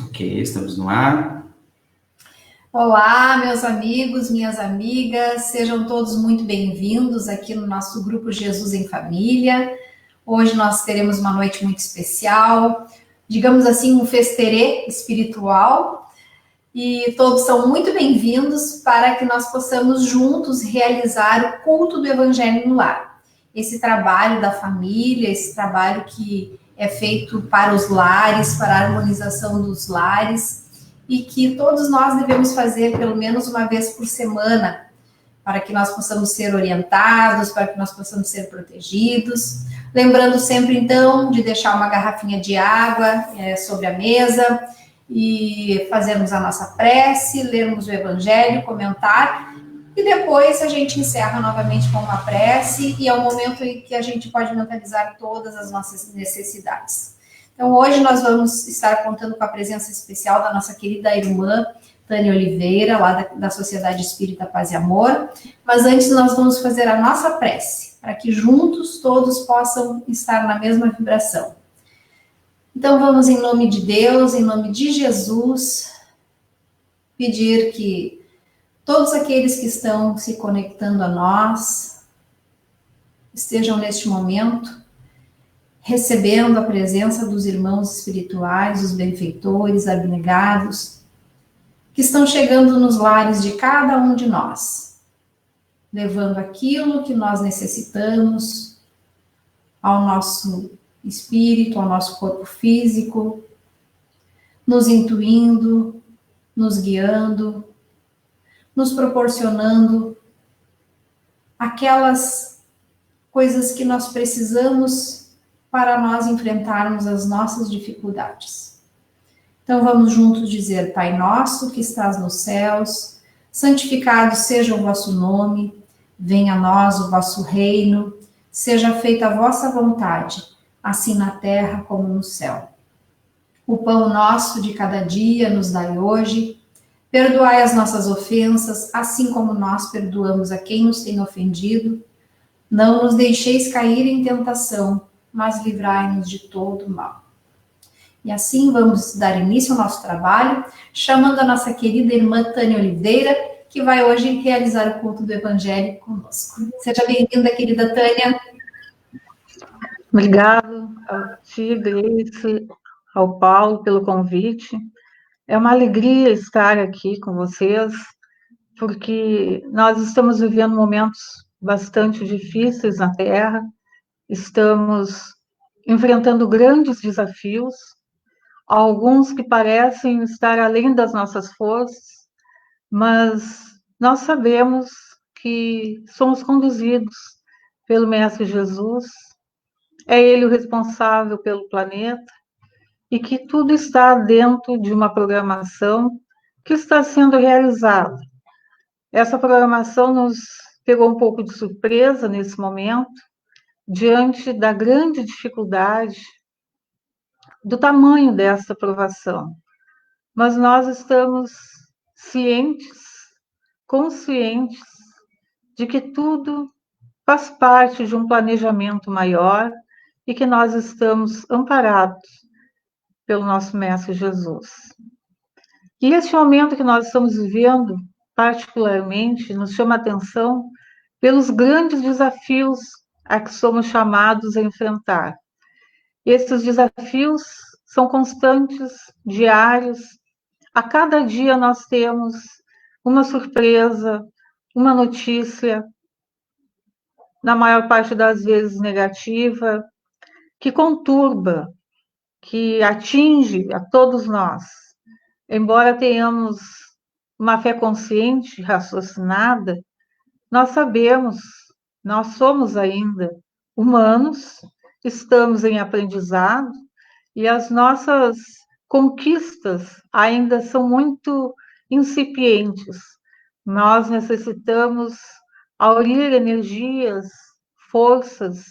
Ok, estamos no ar. Olá, meus amigos, minhas amigas, sejam todos muito bem-vindos aqui no nosso grupo Jesus em Família. Hoje nós teremos uma noite muito especial, digamos assim, um festerê espiritual, e todos são muito bem-vindos para que nós possamos juntos realizar o culto do Evangelho no lar. Esse trabalho da família, esse trabalho que é feito para os lares, para a harmonização dos lares, e que todos nós devemos fazer pelo menos uma vez por semana, para que nós possamos ser orientados, para que nós possamos ser protegidos. Lembrando sempre, então, de deixar uma garrafinha de água sobre a mesa e fazermos a nossa prece, lermos o Evangelho, comentar, e depois a gente encerra novamente com uma prece, e é o momento em que a gente pode mentalizar todas as nossas necessidades. Então, hoje nós vamos estar contando com a presença especial da nossa querida irmã Tânia Oliveira, lá da Sociedade Espírita Paz e Amor. Mas antes nós vamos fazer a nossa prece, para que juntos todos possam estar na mesma vibração. Então vamos, em nome de Deus, em nome de Jesus, pedir que todos aqueles que estão se conectando a nós estejam neste momento recebendo a presença dos irmãos espirituais, os benfeitores, abnegados, que estão chegando nos lares de cada um de nós, levando aquilo que nós necessitamos ao nosso espírito, ao nosso corpo físico, nos intuindo, nos guiando, nos proporcionando aquelas coisas que nós precisamos para nós enfrentarmos as nossas dificuldades. Então vamos juntos dizer: Pai nosso que estás nos céus, santificado seja o vosso nome, venha a nós o vosso reino, seja feita a vossa vontade, assim na terra como no céu. O pão nosso de cada dia nos dai hoje, perdoai as nossas ofensas, assim como nós perdoamos a quem nos tem ofendido. Não nos deixeis cair em tentação, mas livrai-nos de todo mal. E assim vamos dar início ao nosso trabalho, chamando a nossa querida irmã Tânia Oliveira, que vai hoje realizar o culto do Evangelho conosco. Seja bem-vinda, querida Tânia. Obrigado a ti, Grace, ao Paulo pelo convite. É uma alegria estar aqui com vocês, porque nós estamos vivendo momentos bastante difíceis na Terra, estamos enfrentando grandes desafios, alguns que parecem estar além das nossas forças, mas nós sabemos que somos conduzidos pelo Mestre Jesus, é Ele o responsável pelo planeta, e que tudo está dentro de uma programação que está sendo realizada. Essa programação nos pegou um pouco de surpresa nesse momento, diante da grande dificuldade do tamanho dessa provação. Mas nós estamos cientes, conscientes de que tudo faz parte de um planejamento maior e que nós estamos amparados pelo nosso Mestre Jesus. E esse momento que nós estamos vivendo, particularmente, nos chama a atenção pelos grandes desafios a que somos chamados a enfrentar. Esses desafios são constantes, diários. A cada dia nós temos uma surpresa, uma notícia, na maior parte das vezes negativa, que conturba, que atinge a todos nós. Embora tenhamos uma fé consciente, raciocinada, nós sabemos, nós somos ainda humanos, estamos em aprendizado e as nossas conquistas ainda são muito incipientes. Nós necessitamos aurir energias, forças,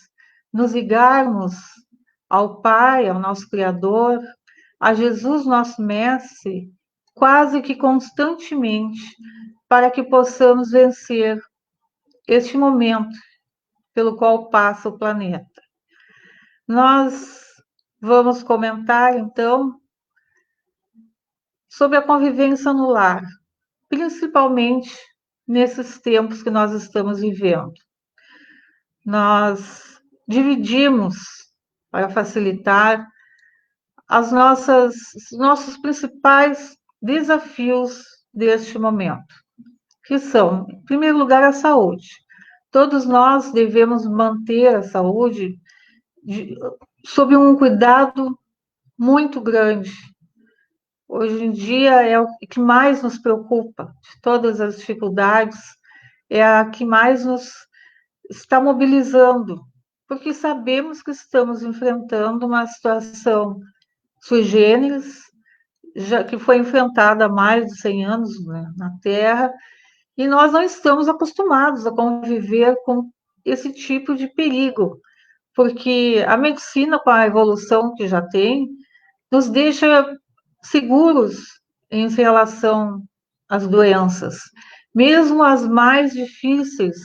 nos ligarmos ao Pai, ao nosso Criador, a Jesus, nosso Mestre, quase que constantemente, para que possamos vencer este momento pelo qual passa o planeta. Nós vamos comentar, então, sobre a convivência no lar, principalmente nesses tempos que nós estamos vivendo. Nós dividimos, para facilitar, os nossos principais desafios deste momento, que são, em primeiro lugar, a saúde. Todos nós devemos manter a saúde sob um cuidado muito grande. Hoje em dia é o que mais nos preocupa, de todas as dificuldades, é a que mais nos está mobilizando, porque sabemos que estamos enfrentando uma situação sui generis, já que foi enfrentada há mais de 100 anos, né, na Terra, e nós não estamos acostumados a conviver com esse tipo de perigo, porque a medicina, com a evolução que já tem, nos deixa seguros em relação às doenças, mesmo as mais difíceis.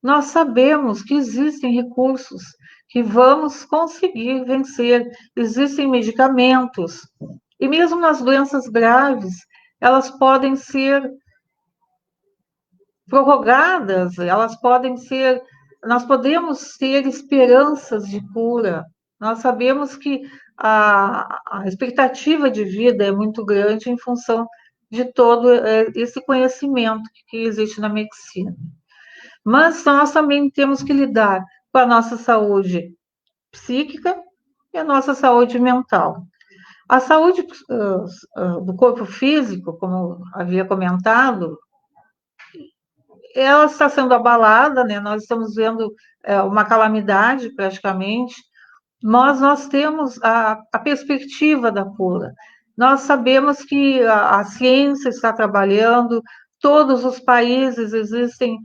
Nós sabemos que existem recursos que vamos conseguir vencer, existem medicamentos, e mesmo nas doenças graves, elas podem ser prorrogadas, elas podem ser, nós podemos ter esperanças de cura. Nós sabemos que a expectativa de vida é muito grande em função de todo esse conhecimento que existe na medicina. Mas nós também temos que lidar com a nossa saúde psíquica e a nossa saúde mental. A saúde do corpo físico, como eu havia comentado, ela está sendo abalada, né? Nós estamos vendo uma calamidade praticamente, mas nós temos a perspectiva da cura. Nós sabemos que a ciência está trabalhando, todos os países existem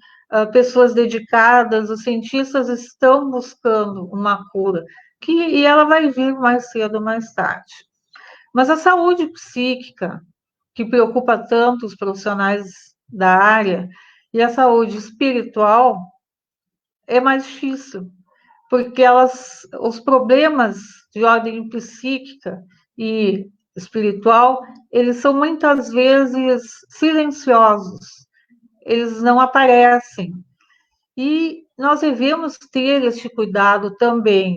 pessoas dedicadas, os cientistas estão buscando uma cura, e ela vai vir mais cedo ou mais tarde. Mas a saúde psíquica, que preocupa tanto os profissionais da área, e a saúde espiritual é mais difícil, porque os problemas de ordem psíquica e espiritual, eles são muitas vezes silenciosos, eles não aparecem. E nós devemos ter este cuidado também,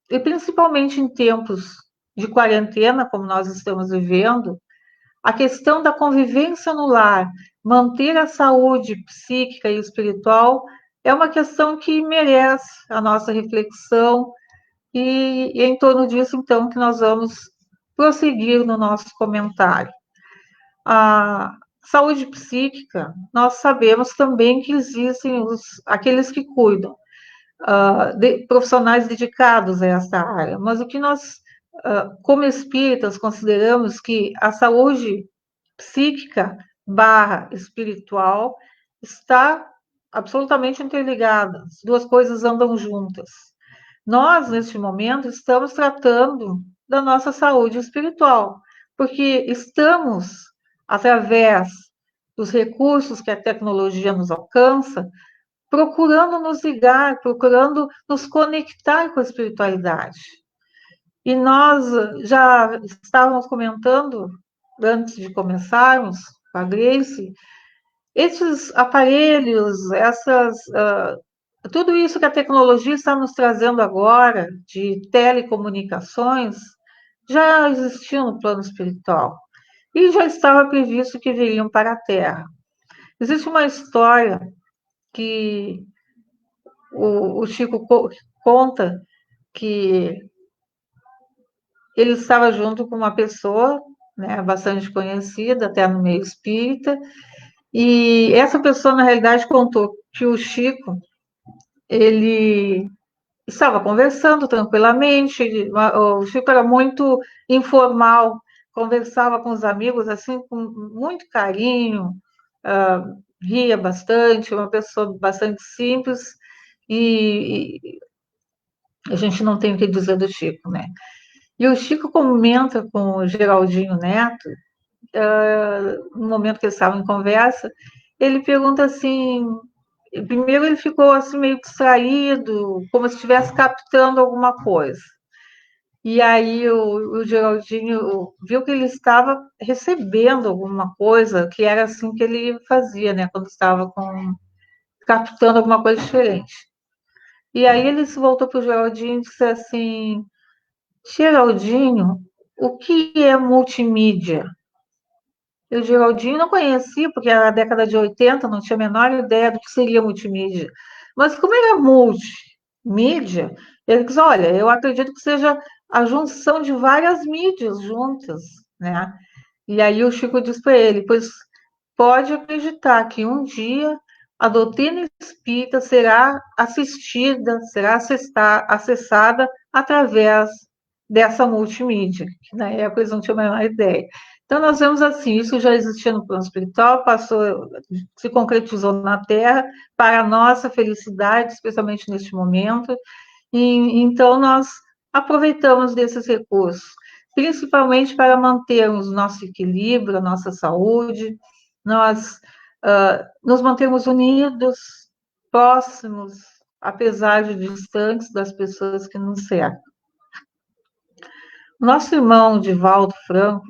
e principalmente em tempos de quarentena, como nós estamos vivendo, a questão da convivência no lar, manter a saúde psíquica e espiritual, é uma questão que merece a nossa reflexão, e é em torno disso, então, que nós vamos prosseguir no nosso comentário. A saúde psíquica, nós sabemos também que existem aqueles que cuidam, profissionais dedicados a essa área, mas o que nós, como espíritas, consideramos que a saúde psíquica barra espiritual está absolutamente interligada, as duas coisas andam juntas. Nós, neste momento, estamos tratando da nossa saúde espiritual, porque estamos, através dos recursos que a tecnologia nos alcança, procurando nos ligar, procurando nos conectar com a espiritualidade. E nós já estávamos comentando, antes de começarmos, com a Grace, esses aparelhos, tudo isso que a tecnologia está nos trazendo agora, de telecomunicações, já existiu no plano espiritual. E já estava previsto que viriam para a Terra. Existe uma história que o Chico conta, que ele estava junto com uma pessoa, né, bastante conhecida, até no meio espírita, e essa pessoa, na realidade, contou que o Chico, ele estava conversando tranquilamente, o Chico era muito informal, conversava com os amigos, assim, com muito carinho, ria bastante, uma pessoa bastante simples, e a gente não tem o que dizer do Chico, né? E o Chico comenta com o Geraldinho Neto, no momento que eles estavam em conversa, ele pergunta assim, primeiro ele ficou assim meio distraído, como se estivesse captando alguma coisa. E aí o Geraldinho viu que ele estava recebendo alguma coisa, que era assim que ele fazia, né? Quando estava captando alguma coisa diferente. E aí ele se voltou para o Geraldinho e disse assim: Geraldinho, o que é multimídia? E o Geraldinho não conhecia, porque era a década de 80, não tinha a menor ideia do que seria multimídia. Mas como era multimídia, ele disse, olha, eu acredito que seja a junção de várias mídias juntas, né? E aí o Chico disse para ele, pois pode acreditar que um dia a doutrina espírita será assistida, será acessada através dessa multimídia, que na época eles não tinham a menor ideia. Então, nós vemos assim, isso já existia no plano espiritual, passou, se concretizou na Terra, para a nossa felicidade, especialmente neste momento, e então nós aproveitamos desses recursos, principalmente para mantermos nosso equilíbrio, a nossa saúde, nós nos mantermos unidos, próximos, apesar de distantes das pessoas que nos cercam. Nosso irmão Divaldo Franco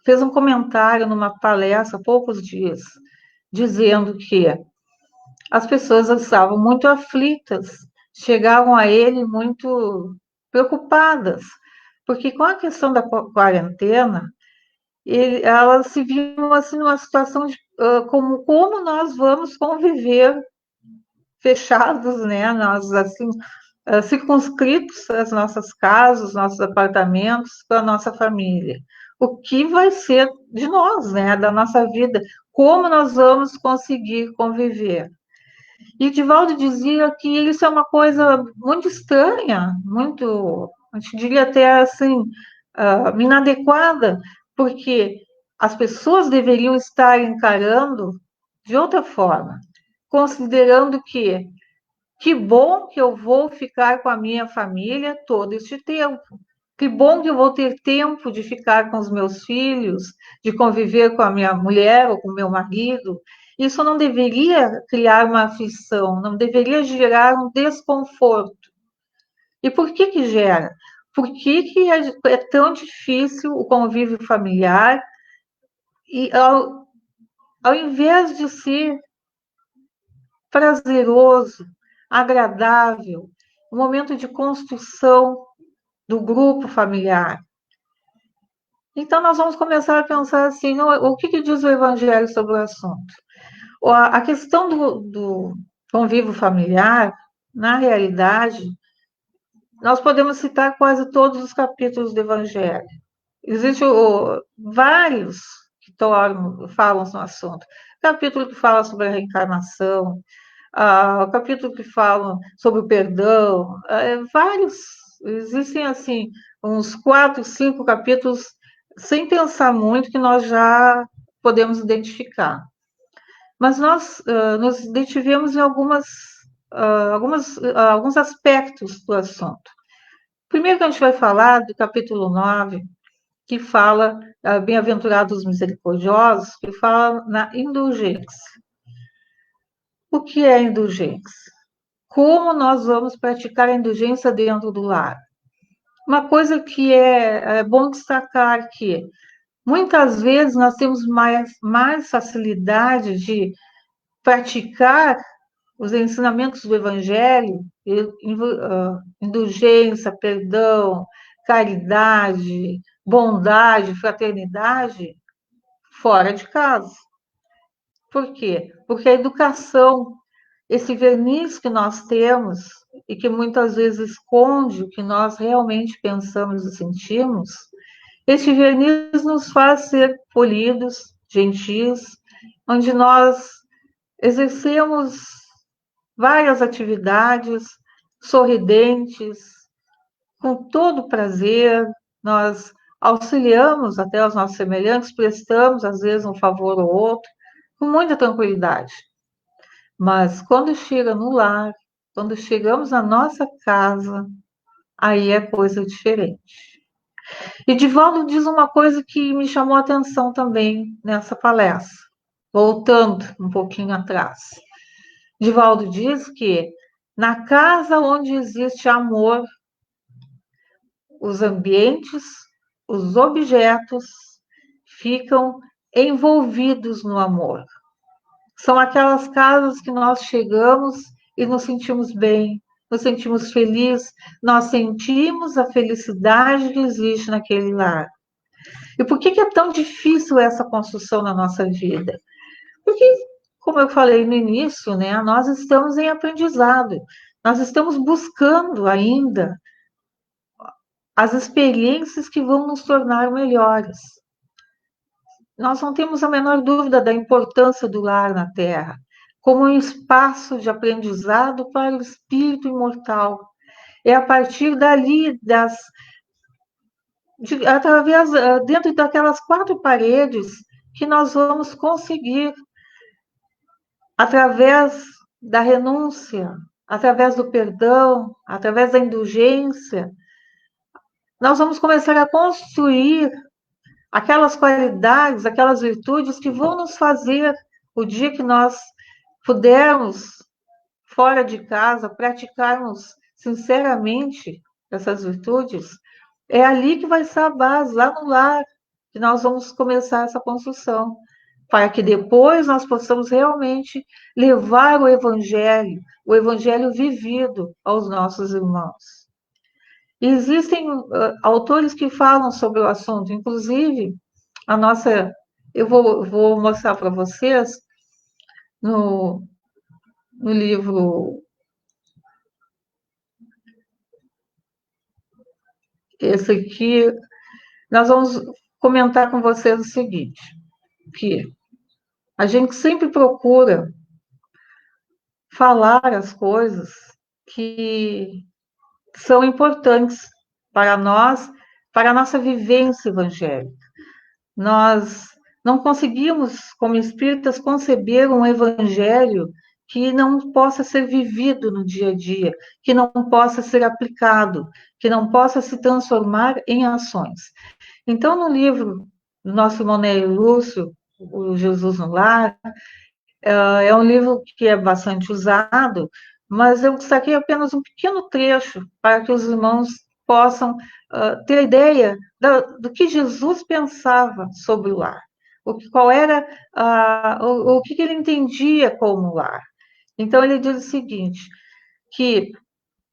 fez um comentário numa palestra há poucos dias, dizendo que as pessoas estavam muito aflitas, chegavam a ele muito preocupadas, porque com a questão da quarentena, elas se viam assim numa situação de como nós vamos conviver fechados, né? Nós assim circunscritos às nossas casas, nossos apartamentos, para a nossa família. O que vai ser de nós, né? Da nossa vida? Como nós vamos conseguir conviver? E Divaldo dizia que isso é uma coisa muito estranha, muito, a gente diria até assim, inadequada, porque as pessoas deveriam estar encarando de outra forma, considerando que bom que eu vou ficar com a minha família todo este tempo. Que bom que eu vou ter tempo de ficar com os meus filhos, de conviver com a minha mulher ou com o meu marido. Isso não deveria criar uma aflição, não deveria gerar um desconforto. E por que gera? Por que é tão difícil o convívio familiar e ao invés de ser prazeroso, agradável, um momento de construção do grupo familiar. Então, nós vamos começar a pensar assim, o que diz o Evangelho sobre o assunto? A questão do convívio familiar, na realidade, nós podemos citar quase todos os capítulos do Evangelho. Existem vários que falam no assunto. Capítulo que fala sobre a reencarnação, o capítulo que fala sobre o perdão, vários, existem assim, uns 4, 5 capítulos, sem pensar muito, que nós já podemos identificar. Mas nós nos detivemos em alguns aspectos do assunto. Primeiro que a gente vai falar do capítulo 9, que fala, Bem-aventurados misericordiosos, que fala na indulgência. O que é indulgência? Como nós vamos praticar a indulgência dentro do lar? Uma coisa que é bom destacar aqui, muitas vezes nós temos mais facilidade de praticar os ensinamentos do Evangelho, indulgência, perdão, caridade, bondade, fraternidade, fora de casa. Por quê? Porque a educação, esse verniz que nós temos e que muitas vezes esconde o que nós realmente pensamos e sentimos, esse verniz nos faz ser polidos, gentis, onde nós exercemos várias atividades sorridentes, com todo prazer, nós auxiliamos até os nossos semelhantes, prestamos às vezes um favor ou outro, com muita tranquilidade. Mas quando chega no lar, quando chegamos na nossa casa, aí é coisa diferente. E Divaldo diz uma coisa que me chamou a atenção também nessa palestra, voltando um pouquinho atrás. Divaldo diz que na casa onde existe amor, os ambientes, os objetos ficam envolvidos no amor. São aquelas casas que nós chegamos e nos sentimos bem, nos sentimos felizes, nós sentimos a felicidade que existe naquele lar. E por que é tão difícil essa construção na nossa vida? Porque, como eu falei no início, né, nós estamos em aprendizado, nós estamos buscando ainda as experiências que vão nos tornar melhores. Nós não temos a menor dúvida da importância do lar na Terra, como um espaço de aprendizado para o espírito imortal. É a partir dali, através, dentro daquelas 4 paredes, que nós vamos conseguir, através da renúncia, através do perdão, através da indulgência, nós vamos começar a construir aquelas qualidades, aquelas virtudes que vão nos fazer, o dia que nós pudermos, fora de casa, praticarmos sinceramente essas virtudes, é ali que vai estar a base, lá no lar, que nós vamos começar essa construção, para que depois nós possamos realmente levar o evangelho vivido aos nossos irmãos. E existem autores que falam sobre o assunto, inclusive eu vou mostrar para vocês no livro, esse aqui, nós vamos comentar com vocês o seguinte, que a gente sempre procura falar as coisas que são importantes para nós, para a nossa vivência evangélica. Nós não conseguimos, como espíritas, conceber um evangelho que não possa ser vivido no dia a dia, que não possa ser aplicado, que não possa se transformar em ações. Então, no livro do nosso irmão Nélio Lúcio, O Jesus no Lar, é um livro que é bastante usado, mas eu destaquei apenas um pequeno trecho para que os irmãos possam ter ideia do que Jesus pensava sobre o lar, qual era o que ele entendia como lar. Então, ele diz o seguinte, que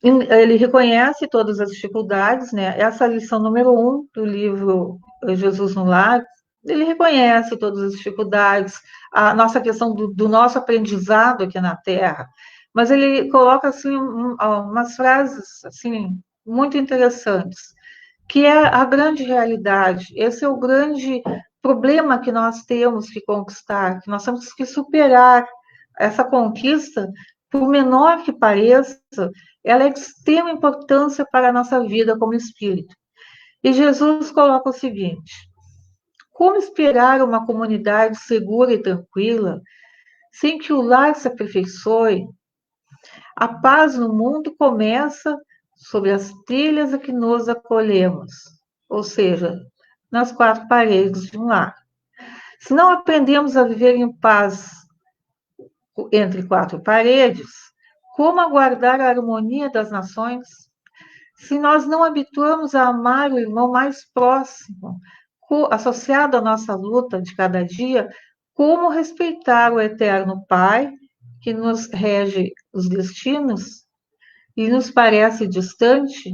ele reconhece todas as dificuldades, né? Essa é a lição número 1 do livro Jesus no Lar. Ele reconhece todas as dificuldades, a nossa questão do nosso aprendizado aqui na Terra, mas ele coloca assim umas frases assim muito interessantes, que é a grande realidade. Esse é o grande problema que nós temos que conquistar, que nós temos que superar. Essa conquista, por menor que pareça, ela é de extrema importância para a nossa vida como espírito. E Jesus coloca o seguinte: como esperar uma comunidade segura e tranquila sem que o lar se aperfeiçoe? A paz no mundo começa sobre as trilhas a que nos acolhemos, ou seja, nas 4 paredes de um lar. Se não aprendemos a viver em paz entre 4 paredes, como aguardar a harmonia das nações? Se nós não habituamos a amar o irmão mais próximo, associado à nossa luta de cada dia, como respeitar o eterno Pai, que nos rege os destinos e nos parece distante?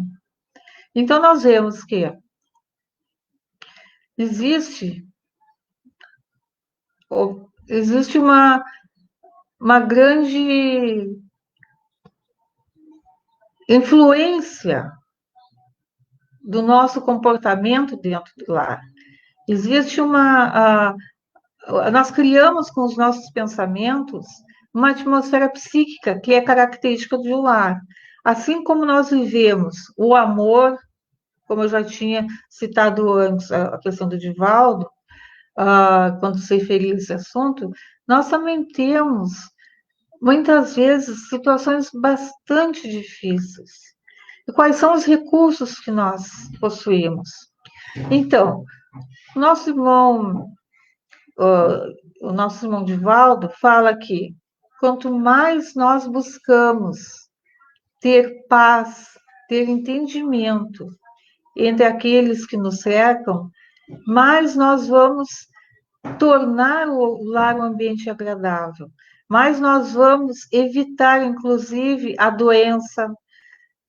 Então, nós vemos que existe uma grande influência do nosso comportamento dentro do lar. Existe nós criamos com os nossos pensamentos uma atmosfera psíquica que é característica do lar. Assim como nós vivemos o amor, como eu já tinha citado antes, a questão do Divaldo, quando se referia a esse assunto, nós também temos, muitas vezes, situações bastante difíceis. E quais são os recursos que nós possuímos? Então, o nosso irmão Divaldo fala que quanto mais nós buscamos ter paz, ter entendimento entre aqueles que nos cercam, mais nós vamos tornar o lar um ambiente agradável, mais nós vamos evitar, inclusive, a doença,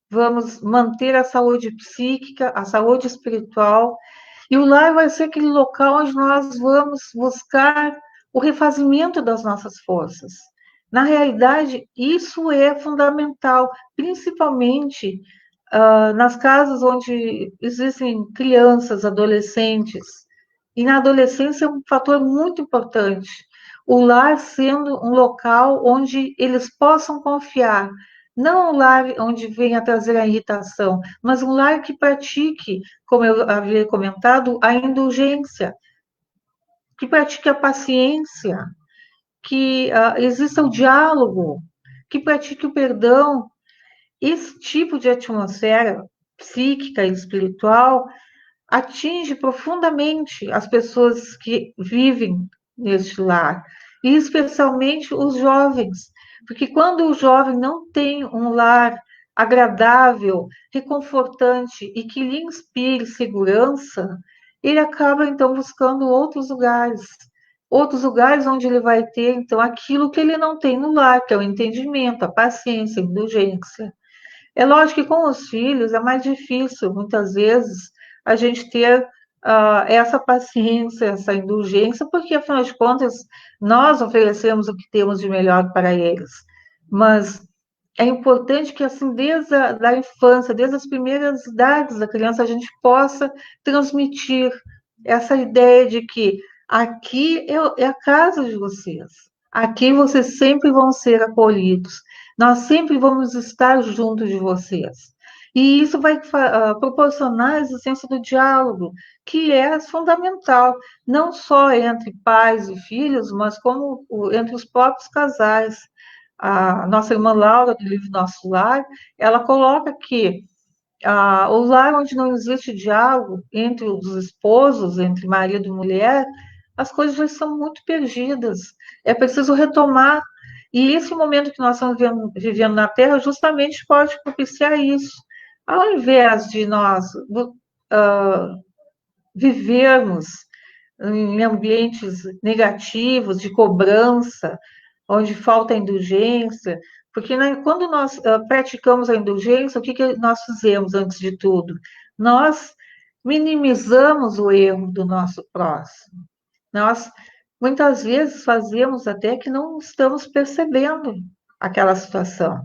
vamos manter a saúde psíquica, a saúde espiritual, e o lar vai ser aquele local onde nós vamos buscar o refazimento das nossas forças. Na realidade, isso é fundamental, principalmente nas casas onde existem crianças, adolescentes. E na adolescência é um fator muito importante. O lar sendo um local onde eles possam confiar. Não um lar onde venha trazer a irritação, mas um lar que pratique, como eu havia comentado, a indulgência, que pratique a paciência, que exista o diálogo, que pratique o perdão. Esse tipo de atmosfera psíquica e espiritual atinge profundamente as pessoas que vivem neste lar, e especialmente os jovens, porque quando o jovem não tem um lar agradável, reconfortante e que lhe inspire segurança, ele acaba então buscando outros lugares onde ele vai ter então aquilo que ele não tem no lar, que é o entendimento, a paciência, a indulgência. É lógico que com os filhos é mais difícil, muitas vezes, a gente ter essa paciência, essa indulgência, porque, afinal de contas, nós oferecemos o que temos de melhor para eles. Mas é importante que, assim, desde a da infância, desde as primeiras idades da criança, a gente possa transmitir essa ideia de que aqui é a casa de vocês, aqui vocês sempre vão ser acolhidos, nós sempre vamos estar junto de vocês. E isso vai proporcionar a existência do diálogo, que é fundamental, não só entre pais e filhos, mas como entre os próprios casais. A nossa irmã Laura, do livro Nosso Lar, ela coloca que o lar onde não existe diálogo entre os esposos, entre marido e mulher, as coisas já são muito perdidas. É preciso retomar. E esse momento que nós estamos vivendo na Terra justamente pode propiciar isso. Ao invés de nós vivermos em ambientes negativos, de cobrança, onde falta indulgência, porque quando nós praticamos a indulgência, o que nós fizemos antes de tudo? Nós minimizamos o erro do nosso próximo. Nós, muitas vezes, fazemos até que não estamos percebendo aquela situação.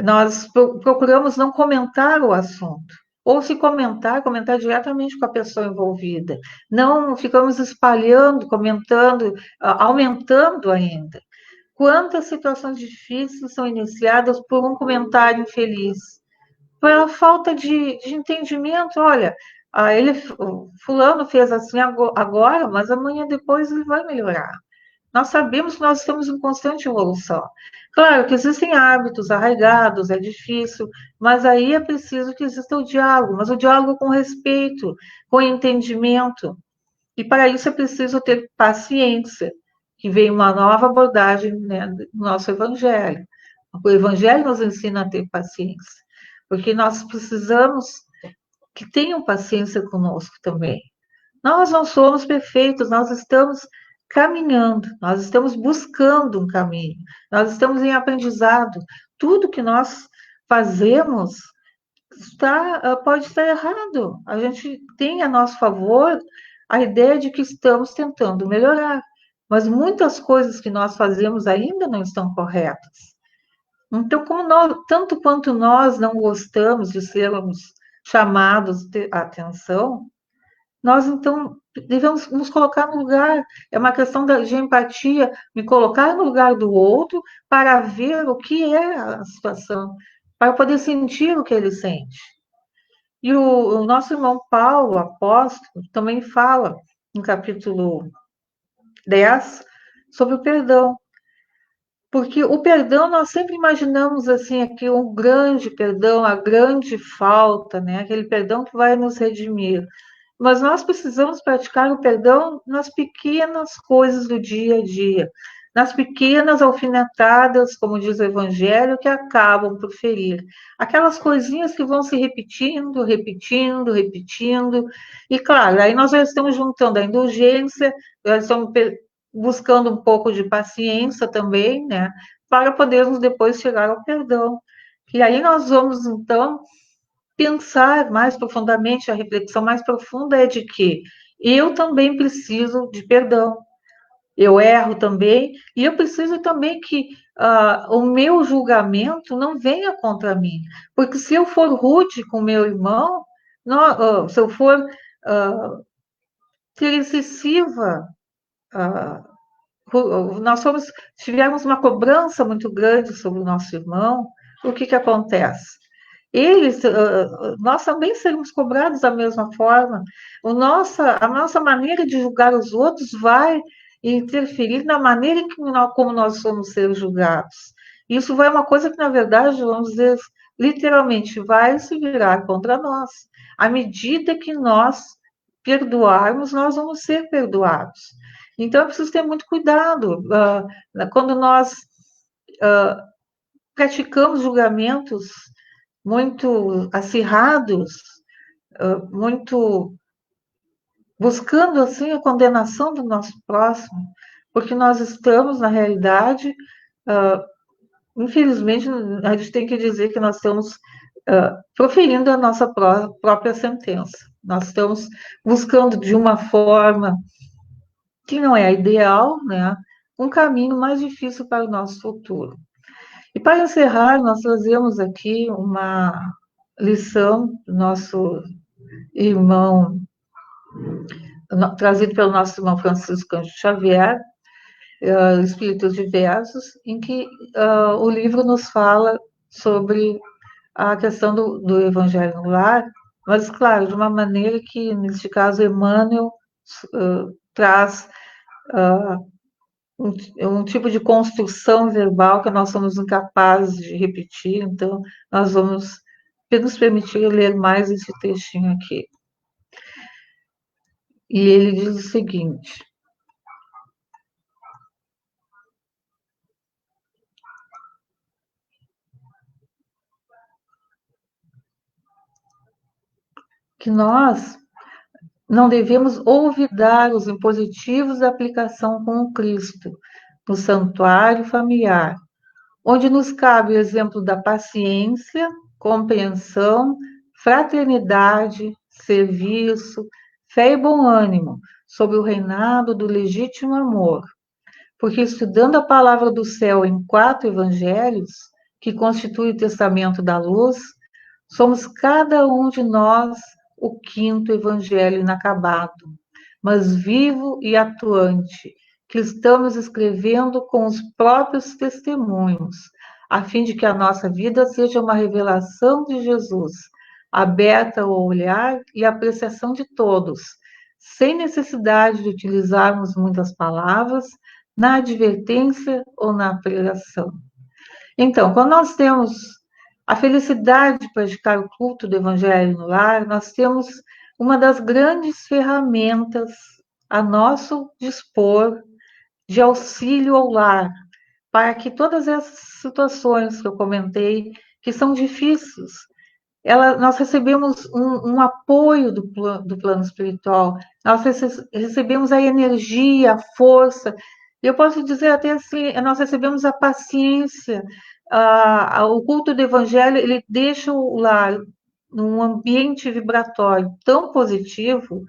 Nós procuramos não comentar o assunto. Ou se comentar, comentar diretamente com a pessoa envolvida. Não ficamos espalhando, comentando, aumentando ainda. Quantas situações difíceis são iniciadas por um comentário infeliz? Pela falta de entendimento. Olha, fulano fez assim agora, mas amanhã depois ele vai melhorar. Nós sabemos que nós estamos em constante evolução. Claro que existem hábitos arraigados, é difícil, mas aí é preciso que exista o diálogo, mas o diálogo com respeito, com entendimento. E para isso é preciso ter paciência, que vem uma nova abordagem, né, do nosso Evangelho. O Evangelho nos ensina a ter paciência, porque nós precisamos que tenham paciência conosco também. Nós não somos perfeitos, nós estamos caminhando, nós estamos buscando um caminho, nós estamos em aprendizado. Tudo que nós fazemos pode estar errado. A gente tem a nosso favor a ideia de que estamos tentando melhorar, mas muitas coisas que nós fazemos ainda não estão corretas. Então, tanto quanto nós não gostamos de sermos chamados a atenção, nós então devemos nos colocar no lugar. É uma questão de empatia, me colocar no lugar do outro para ver o que é a situação, para poder sentir o que ele sente. E o nosso irmão Paulo, apóstolo, também fala, no capítulo 10, sobre o perdão. Porque o perdão, nós sempre imaginamos assim, aqui um grande perdão, a grande falta, né? Aquele perdão que vai nos redimir. Mas nós precisamos praticar o perdão nas pequenas coisas do dia a dia, nas pequenas alfinetadas, como diz o Evangelho, que acabam por ferir. Aquelas coisinhas que vão se repetindo, repetindo, repetindo. E, claro, aí nós já estamos juntando a indulgência, já estamos buscando um pouco de paciência também, né? Para podermos depois chegar ao perdão. E aí nós vamos, então, pensar mais profundamente, a reflexão mais profunda é de que eu também preciso de perdão. Eu erro também, e eu preciso também que o meu julgamento não venha contra mim. Porque se eu for rude com meu irmão, se eu for ser excessiva, ah, nós tivermos uma cobrança muito grande sobre o nosso irmão, o que acontece? Nós também seremos cobrados da mesma forma. A nossa maneira de julgar os outros vai interferir na maneira como nós somos ser julgados. Isso vai uma coisa que, na verdade, vamos dizer, literalmente, vai se virar contra nós. À medida que nós perdoarmos, nós vamos ser perdoados. Então, é preciso ter muito cuidado. Quando nós praticamos julgamentos muito acirrados, muito buscando assim a condenação do nosso próximo, porque nós estamos, na realidade, infelizmente, a gente tem que dizer que nós estamos proferindo a nossa própria sentença. Nós estamos buscando de uma forma que não é a ideal, né, um caminho mais difícil para o nosso futuro. E para encerrar, nós trazemos aqui uma lição do nosso irmão, trazido pelo nosso irmão Francisco Cândido Xavier, Espíritos Diversos, em que o livro nos fala sobre a questão do Evangelho no Lar, mas, claro, de uma maneira que, neste caso, Emmanuel traz um tipo de construção verbal que nós somos incapazes de repetir, então nós vamos nos permitir ler mais esse textinho aqui. E ele diz o seguinte: que nós não devemos olvidar os impositivos da aplicação com o Cristo no santuário familiar, onde nos cabe o exemplo da paciência, compreensão, fraternidade, serviço, fé e bom ânimo, sob o reinado do legítimo amor. Porque estudando a palavra do céu em 4 evangelhos, que constituem o testamento da luz, somos cada um de nós o 5º evangelho inacabado, mas vivo e atuante, que estamos escrevendo com os próprios testemunhos, a fim de que a nossa vida seja uma revelação de Jesus, aberta ao olhar e apreciação de todos, sem necessidade de utilizarmos muitas palavras, na advertência ou na pregação. Então, quando nós temos a felicidade de praticar o culto do Evangelho no lar, nós temos uma das grandes ferramentas a nosso dispor de auxílio ao lar, para que todas essas situações que eu comentei, que são difíceis, nós recebemos um apoio do plano espiritual, nós recebemos a energia, a força, e eu posso dizer até assim, nós recebemos a paciência. O culto do Evangelho, ele deixa o lar num ambiente vibratório tão positivo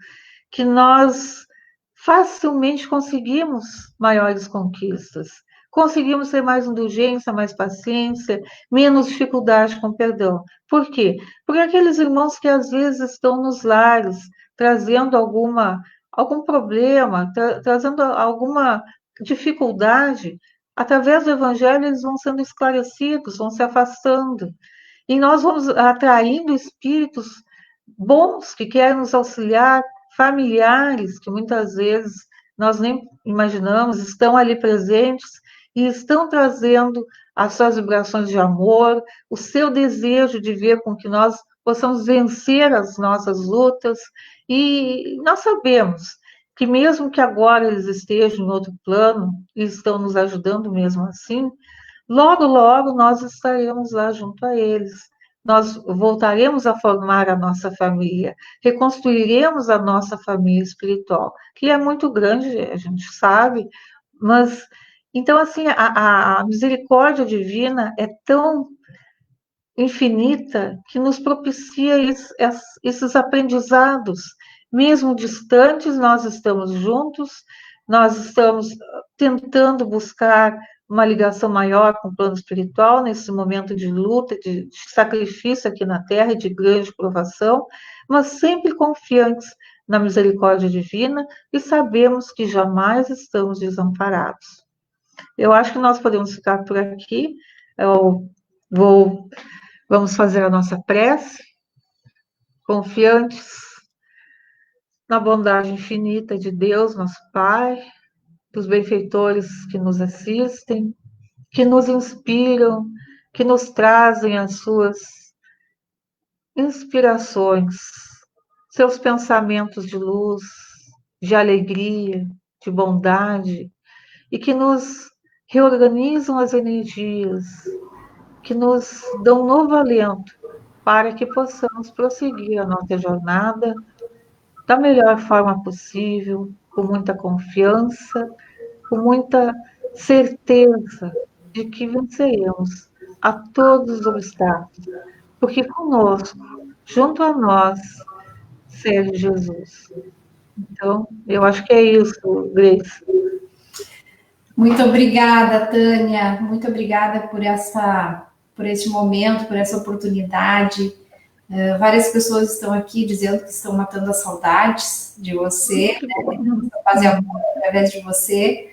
que nós facilmente conseguimos maiores conquistas. Conseguimos ter mais indulgência, mais paciência, menos dificuldade com perdão. Por quê? Porque aqueles irmãos que às vezes estão nos lares, trazendo algum problema, trazendo alguma dificuldade, através do Evangelho eles vão sendo esclarecidos, vão se afastando. E nós vamos atraindo espíritos bons que querem nos auxiliar, familiares que muitas vezes nós nem imaginamos, estão ali presentes e estão trazendo as suas vibrações de amor, o seu desejo de ver com que nós possamos vencer as nossas lutas. E nós sabemos que mesmo que agora eles estejam em outro plano e estão nos ajudando mesmo assim, logo, logo nós estaremos lá junto a eles. Nós voltaremos a formar a nossa família, reconstruiremos a nossa família espiritual, que é muito grande, a gente sabe, mas, então, assim, a misericórdia divina é tão infinita que nos propicia esses aprendizados. Mesmo distantes, nós estamos juntos, nós estamos tentando buscar uma ligação maior com o plano espiritual, nesse momento de luta, de sacrifício aqui na Terra e de grande provação, mas sempre confiantes na misericórdia divina e sabemos que jamais estamos desamparados. Eu acho que nós podemos ficar por aqui. Vamos fazer a nossa prece, confiantes na bondade infinita de Deus, nosso Pai, dos benfeitores que nos assistem, que nos inspiram, que nos trazem as suas inspirações, seus pensamentos de luz, de alegria, de bondade, e que nos reorganizam as energias, que nos dão um novo alento para que possamos prosseguir a nossa jornada da melhor forma possível, com muita confiança, com muita certeza de que venceremos a todos os obstáculos, porque conosco, junto a nós, serve Jesus. Então, eu acho que é isso, Grace. Muito obrigada, Tânia. Muito obrigada por esse momento, por essa oportunidade. Várias pessoas estão aqui dizendo que estão matando as saudades de você, né? Fazer amor através de você.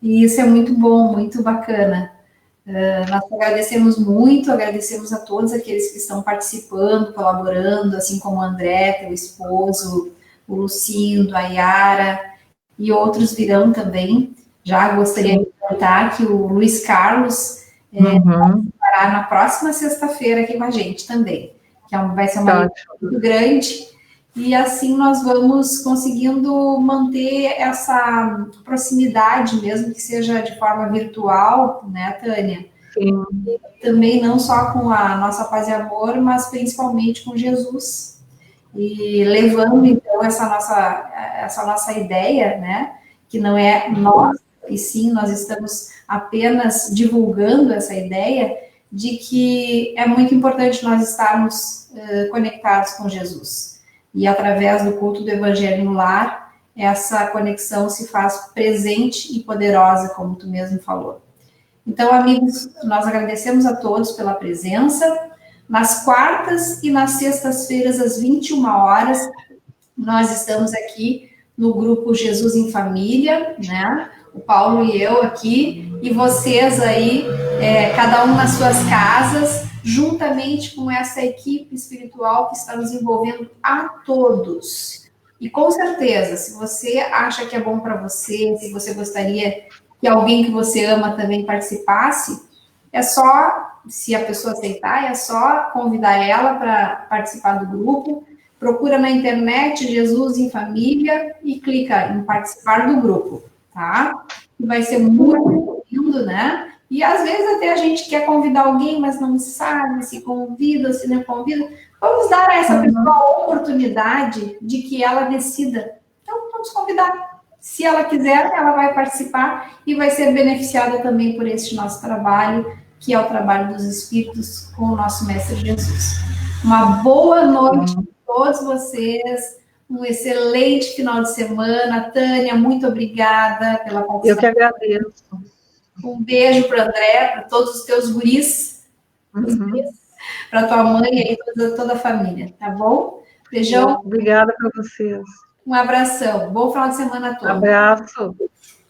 E isso é muito bom, muito bacana. Nós agradecemos a todos aqueles que estão participando, colaborando, assim como o André, teu esposo, o Lucindo, a Yara, e outros virão também. Já gostaria de contar que o Luiz Carlos estará na próxima sexta-feira aqui com a gente também, que vai ser uma live muito grande, e assim nós vamos conseguindo manter essa proximidade, mesmo que seja de forma virtual, né, Tânia? Sim. E também não só com a nossa paz e amor, mas principalmente com Jesus. E levando, então, essa nossa ideia, né, que não é nossa, e sim, nós estamos apenas divulgando essa ideia de que é muito importante nós estarmos conectados com Jesus. E através do culto do Evangelho no Lar, essa conexão se faz presente e poderosa, como tu mesmo falou. Então, amigos, nós agradecemos a todos pela presença. Nas quartas e nas sextas-feiras, às 21 horas, nós estamos aqui no grupo Jesus em Família, né? O Paulo e eu aqui, e vocês aí, cada um nas suas casas, juntamente com essa equipe espiritual que está nos envolvendo a todos. E com certeza, se você acha que é bom para você, se você gostaria que alguém que você ama também participasse, é só, se a pessoa aceitar, é só convidar ela para participar do grupo. Procura na internet Jesus em Família e clica em participar do grupo, tá? E vai ser muito lindo, né? E às vezes até a gente quer convidar alguém, mas não sabe se convida ou se não convida. Vamos dar a essa pessoa a oportunidade de que ela decida. Então, vamos convidar. Se ela quiser, ela vai participar e vai ser beneficiada também por este nosso trabalho, que é o trabalho dos Espíritos com o nosso Mestre Jesus. Uma boa noite a todos vocês, um excelente final de semana. Tânia, muito obrigada pela participação. Eu que agradeço. Um beijo para o André, para todos os teus guris, para tua mãe e toda a família, tá bom? Beijão. Obrigada para vocês. Um abração. Bom final de semana a todos. Abraço.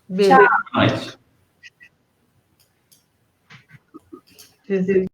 Beijo. Tchau. Boa noite.